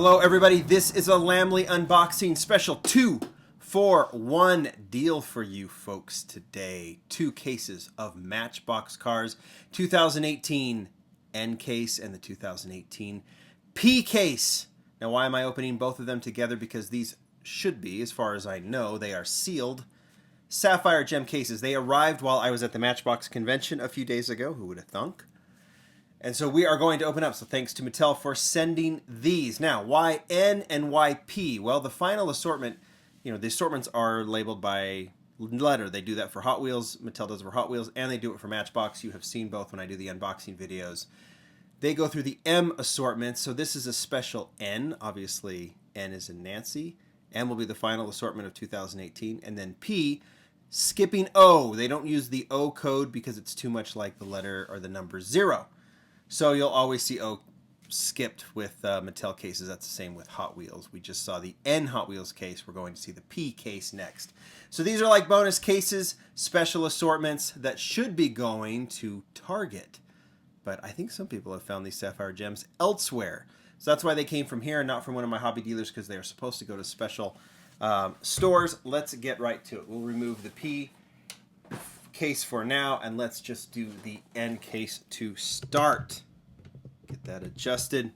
Hello everybody, this is a Lamley unboxing special 2-for-1 deal for you folks today. 2 cases of Matchbox cars, 2018 N case and the 2018 P case. Now why am I opening both of them together? Because these should be, as far as I know, they are sealed Sapphire Gem cases. They arrived while I was at the Matchbox convention a few days ago. Who would have thunk? And so we are going to open up. So thanks to Mattel for sending these. Now, why N and why P? Well, the final assortment, the assortments are labeled by letter. They do that for Hot Wheels. Mattel does it for Hot Wheels, and they do it for Matchbox. You have seen both when I do the unboxing videos. They go through the M assortment. So this is a special N. Obviously, N is in Nancy. M will be the final assortment of 2018. And then P, skipping O. They don't use the O code because it's too much like the letter or the number 0. So you'll always see O skipped with Mattel cases. That's the same with Hot Wheels. We just saw the N Hot Wheels case. We're going to see the P case next. So these are like bonus cases, special assortments that should be going to Target. But I think some people have found these Sapphire Gems elsewhere. So that's why they came from here and not from one of my hobby dealers, because they are supposed to go to special stores. Let's get right to it. We'll remove the P case for now, and let's just do the N case to start. Get that adjusted.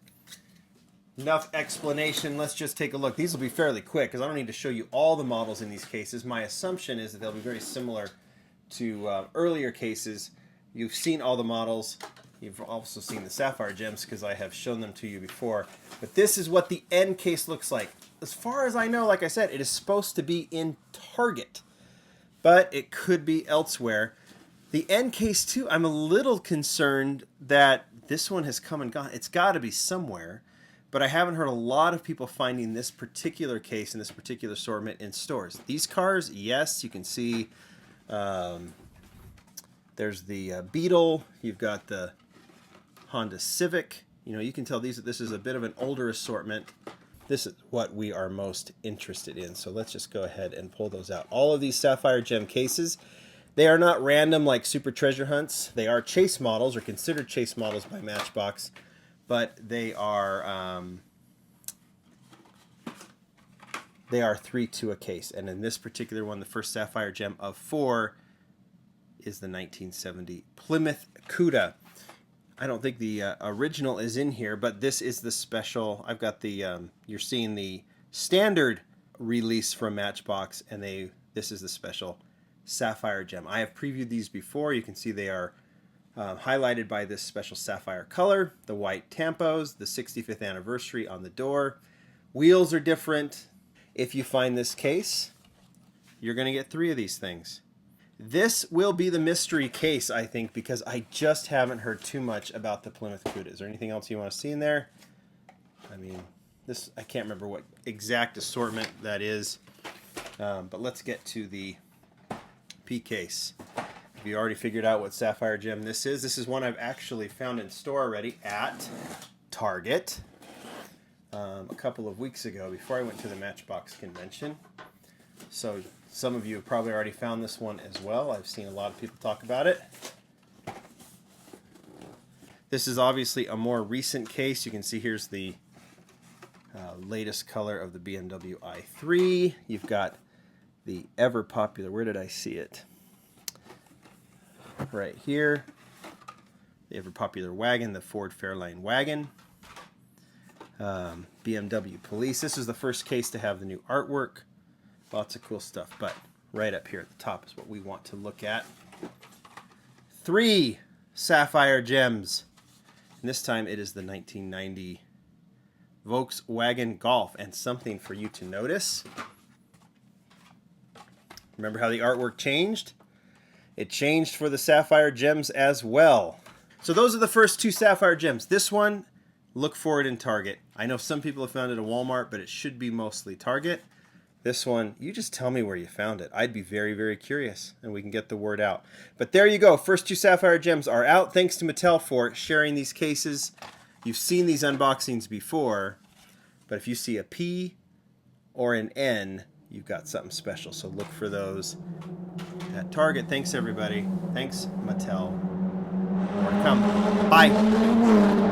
Enough explanation. Let's just take a look. These will be fairly quick because I don't need to show you all the models in these cases. My assumption is that they'll be very similar to earlier cases. You've seen all the models. You've also seen the Sapphire Gems because I have shown them to you before. But this is what the N case looks like. As far as I know, like I said, it is supposed to be in Target, but it could be elsewhere. The N case too, I'm a little concerned that this one has come and gone. It's got to be somewhere, but I haven't heard a lot of people finding this particular case and this particular assortment in stores. These cars, yes, you can see there's the Beetle. You've got the Honda Civic. You can tell this is a bit of an older assortment. This is what we are most interested in. So let's just go ahead and pull those out. All of these Sapphire Gem cases, they are not random like Super Treasure Hunts. They are chase models, or considered chase models by Matchbox, but they are 3 to a case. And in this particular one, the first Sapphire Gem of 4 is the 1970 Plymouth Cuda. I don't think the original is in here, but this is the special. I've got the, you're seeing the standard release from Matchbox, and this is the special Sapphire Gem. I have previewed these before. You can see they are highlighted by this special sapphire color, the white tampos, the 65th anniversary on the door. Wheels are different. If you find this case, you're going to get 3 of these things. This will be the mystery case, I think, because I just haven't heard too much about the Plymouth Cuda. Is there anything else you want to see in there? I mean, I can't remember what exact assortment that is, but let's get to the P case. Have you already figured out what Sapphire Gem this is? This is one I've actually found in store already at Target a couple of weeks ago before I went to the Matchbox convention. So some of you have probably already found this one as well. I've seen a lot of people talk about it. This is obviously a more recent case. You can see here's the latest color of the BMW i3. You've got the ever popular, where did I see it? Right here. The ever popular wagon, the Ford Fairlane wagon. BMW Police. This is the first case to have the new artwork. Lots of cool stuff, but right up here at the top is what we want to look at. 3 Sapphire Gems. And this time it is the 1990 Volkswagen Golf. And something for you to notice. Remember how the artwork changed? It changed for the Sapphire Gems as well. So those are the first 2 Sapphire Gems. This one, look for it in Target. I know some people have found it at Walmart, but it should be mostly Target. This one, you just tell me where you found it. I'd be very, very curious, and we can get the word out. But there you go. First 2 Sapphire Gems are out. Thanks to Mattel for sharing these cases. You've seen these unboxings before, but if you see a P or an N, you've got something special. So look for those at Target. Thanks, everybody. Thanks, Mattel. More to come. Bye.